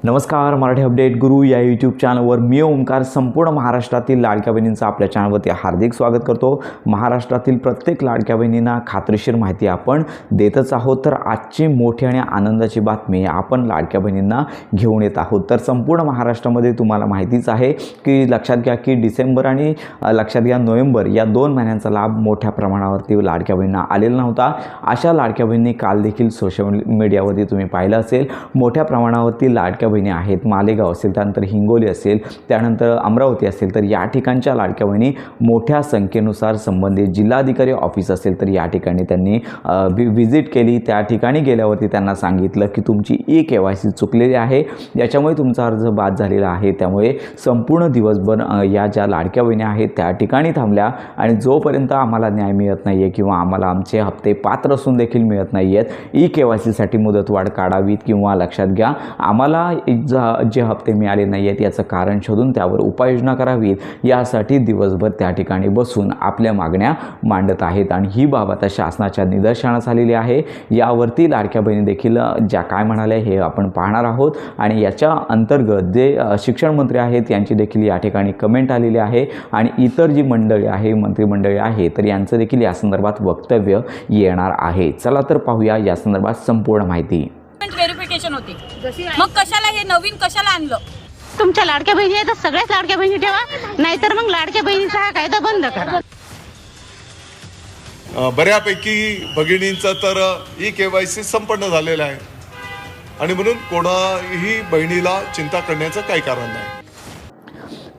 नमस्कार, मराठी अपडेट गुरु या यूट्यूब चॅनलवर मी ओंकार संपूर्ण महाराष्ट्रातील लाडक्या बहिणींचं आपल्या चॅनलवरती हार्दिक स्वागत करतो। महाराष्ट्रातील प्रत्येक लाडक्या बहिणींना खात्रीशीर माहिती आपण देतच आहोत। तर आजची मोठी आणि आनंदाची बातमी आपण लाडक्या बहिणींना घेऊन येत आहोत। तर संपूर्ण महाराष्ट्रामध्ये तुम्हाला माहितीच आहे की लक्षात घ्या की डिसेंबर आणि लक्षात घ्या नोव्हेंबर या 2 महिन्यांचा लाभ मोठ्या प्रमाणावरती लाडक्या बहिणींना आलेला नव्हता। अशा लाडक्या बहिणी काल देखील सोशल मीडियावरती तुम्ही पाहिलं असेल मोठ्या प्रमाणावरती लाडक्या बहिणी आहेत। मालेगाव असेल, त्यानंतर हिंगोली असेल, त्यानंतर अमरावती असेल, तर या ठिकाणच्या लाडक्या बहिणी मोठ्या संख्येनुसार संबंधित जिल्हाधिकारी ऑफिस असेल तर या ठिकाणी त्यांनी व्हिजिट केली। त्या ठिकाणी गेल्यावरती त्यांना सांगितलं की तुमची KYC चुकलेली आहे, याच्यामुळे तुमचा अर्ज बाद झालेला आहे। त्यामुळे संपूर्ण दिवसभर या ज्या लाडक्या बहिणी आहेत त्या ठिकाणी थांबल्या आणि जोपर्यंत आम्हाला न्याय मिळत नाही आहे किंवा आम्हाला आमचे हप्ते पात्र असून देखील मिळत नाही आहेत, KYC साठी मुदतवाढ काढावीत किंवा लक्षात घ्या आम्हाला जे हप्ते मिळाले नाही आहेत याचं कारण शोधून त्यावर उपाययोजना करावीत, यासाठी दिवसभर त्या ठिकाणी बसून आपल्या मागण्या मांडत आहेत। आणि ही बाब आता शासनाच्या निदर्शनास आलेली आहे। यावरती लाडक्या बहिणी देखील ज्या काय म्हणाल्या हे आपण पाहणार आहोत आणि याच्या अंतर्गत जे शिक्षण मंत्री आहेत यांची देखील या ठिकाणी कमेंट आलेली आहे आणि इतर जी मंडळी आहे, मंत्रिमंडळी आहे, तर यांचं देखील या संदर्भात वक्तव्य येणार आहे। चला तर पाहूया या संदर्भात संपूर्ण माहिती। व्हेरिफिकेशन होते, मग कशाला हे नवीन कशाला आणलं? तुमच्या लाडक्या बहिणी आहेत तर सगळ्याच लाडक्या बहिणी ठेवा, नाहीतर मग लाडक्या बहिणीचा हा कायदा बंद करा। बऱ्यापैकी भगिनींचं तर KYC संपन्न झालेलं आहे आणि म्हणून कोणाही बहिणीला चिंता करण्याचं काही कारण नाही।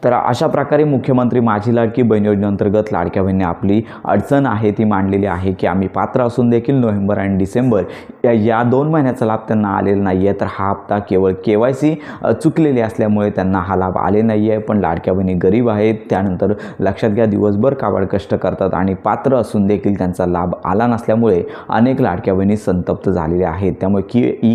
तर अशा प्रकारे मुख्यमंत्री माझी लाडकी बहीण योजनेअंतर्गत लाडक्या बहिणी आपली अडचण आहे ती मांडलेली आहे की आम्ही पात्र असून देखील नोव्हेंबर आणि डिसेंबर या 2 महिन्याचा लाभ त्यांना आलेला नाही आहे। तर हा हप्ता केवळ KYC चुकलेली असल्यामुळे त्यांना हा लाभ आले नाही आहे। पण लाडक्या बहिणी गरीब आहेत, त्यानंतर लक्षात घ्या दिवसभर काबाड कष्ट करतात आणि पात्र असून देखील त्यांचा लाभ आला नसल्यामुळे अनेक लाडक्या बहिणी संतप्त झालेल्या आहेत। त्यामुळे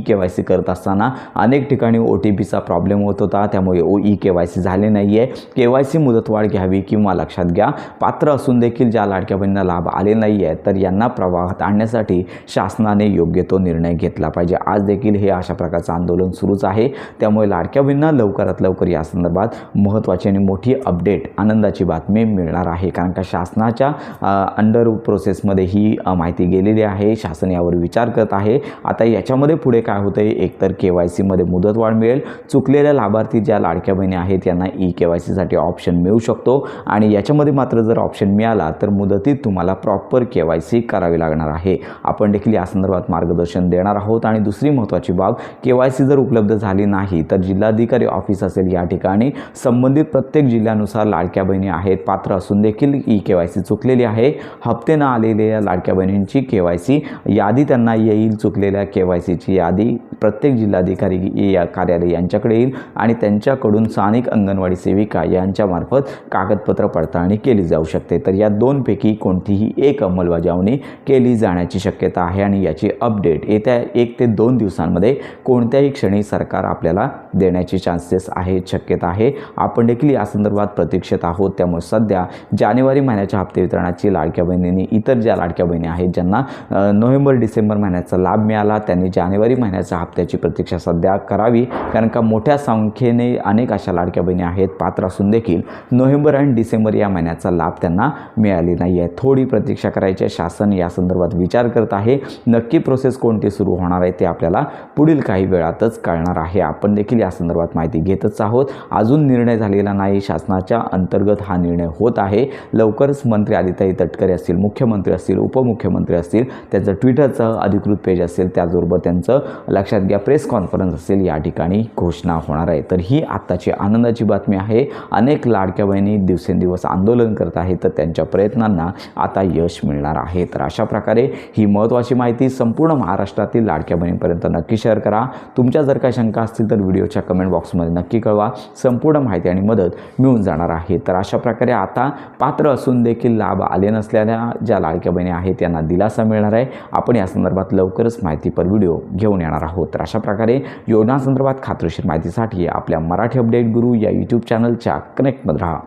KYC करत असताना अनेक ठिकाणी OTPचा प्रॉब्लेम होत होता, त्यामुळे KYC झाले नाही आहे। KYC मुदतवाढ घ्यावी किंवा लक्षात घ्या पात्र असून देखील ज्या लाडक्या बहिणींना लाभ आले नाही आहे तर यांना प्रवाहात आणण्यासाठी शासनाने योग्य तो निर्णय घेतला पाहिजे। आज देखील हे अशा प्रकारचं आंदोलन सुरूच आहे। त्यामुळे लाडक्या बहिणींना लवकरात लवकर या संदर्भात महत्त्वाची आणि मोठी अपडेट आनंदाची बातमी मिळणार आहे, कारण का शासनाच्या अंडर प्रोसेसमध्ये ही माहिती गेलेली आहे। शासन यावर विचार करत आहे। आता याच्यामध्ये पुढे काय होतं आहे, एकतर KYC मध्ये मुदतवाढ मिळेल, चुकलेल्या लाभार्थी ज्या लाडक्या बहिणी आहेत यांना KYC साठी ऑप्शन मिळू शकतो आणि याच्यामध्ये मात्र जर ऑप्शन मिळाला तर मुदतीत तुम्हाला प्रॉपर KYC करावी लागणार आहे। आपण देखील या संदर्भात मार्गदर्शन देणार आहोत। आणि दुसरी महत्त्वाची बाब, KYC जर उपलब्ध झाली नाही तर जिल्हाधिकारी ऑफिस असेल या ठिकाणी संबंधित प्रत्येक जिल्ह्यानुसार लाडक्या बहिणी आहेत पात्र असून देखील KYC चुकलेली आहे, हप्ते न आलेल्या लाडक्या बहिणींची KYC यादी त्यांना येईल, चुकलेल्या KYCची यादी प्रत्येक जिल्हाधिकारी या कार्यालय यांच्याकडे येईल आणि त्यांच्याकडून स्थानिक अंगणवाडी सेविका यांच्यामार्फत कागदपत्र पडताळणी केली जाऊ शकते। तर या 2 पैकी कोणतीही एक अंमलबजावणी केली जाण्याची शक्यता आहे आणि याची अपडेट येत्या 1 ते 2 दिवसांमध्ये कोणत्याही क्षणी सरकार आपल्याला देण्याची चान्सेस आहे, शक्यता आहे। आपण देखील या संदर्भात प्रतीक्षेत आहोत। त्यामुळे सध्या जानेवारी महिन्याच्या हप्ते वितरणाची लाडक्या बहिणींनी इतर ज्या लाडक्या बहिणी आहेत ज्यांना नोव्हेंबर डिसेंबर महिन्याचा लाभ मिळाला त्यांनी जानेवारी महिन्याच्या हप्त्याची प्रतीक्षा सध्या करावी, कारण का मोठ्या संख्येने अनेक अशा लाडक्या बहिणी आहेत पात्र असून देखील नोव्हेंबर आणि डिसेंबर या महिन्याचा लाभ त्यांना मिळाली नाही आहे। थोडी प्रतीक्षा करायची, शासन या संदर्भात विचार करत आहे। नक्की प्रोसेस कोणती सुरू होणार आहे ते आपल्याला पुढील काही वेळातच कळणार आहे। आपण देखील या संदर्भात माहिती घेतच आहोत। अजून निर्णय झालेला नाही, शासनाच्या अंतर्गत हा निर्णय होत आहे। लवकरच मंत्री आदिताई तटकरे असतील, मुख्यमंत्री असतील, उपमुख्यमंत्री असतील, त्यांचं ट्विटरचं अधिकृत पेज असेल, त्याचबरोबर त्यांचं लक्षात घ्या प्रेस कॉन्फरन्स असेल, या ठिकाणी घोषणा होणार आहे। तर ही आत्ताची आनंदाची बातमी आहे। अनेक लाडक्या बहिणी दिवसेंदिवस आंदोलन करत आहेत तर त्यांच्या प्रयत्नांना आता यश मिळणार आहे। तर अशा प्रकारे ही महत्त्वाची माहिती संपूर्ण महाराष्ट्रातील लाडक्या बहिणींपर्यंत नक्की शेअर करा। तुमच्या जर काही शंका असतील तर व्हिडिओच्या कमेंट बॉक्समध्ये नक्की कळवा, संपूर्ण माहिती आणि मदत मिळून जाणार आहे। तर अशा प्रकारे आता पात्र असून देखील लाभ आले नसलेल्या ज्या लाडक्या बहिणी आहेत त्यांना दिलासा मिळणार आहे। आपण या संदर्भात लवकरच माहितीपर व्हिडिओ घेऊन येणार आहोत। तर अशा प्रकारे योजनांसंदर्भात खात्रीशीर माहितीसाठी आपल्या मराठी अपडेट गुरु या यूट्यूब चॅनलच्या कनेक्टमध्ये राहा।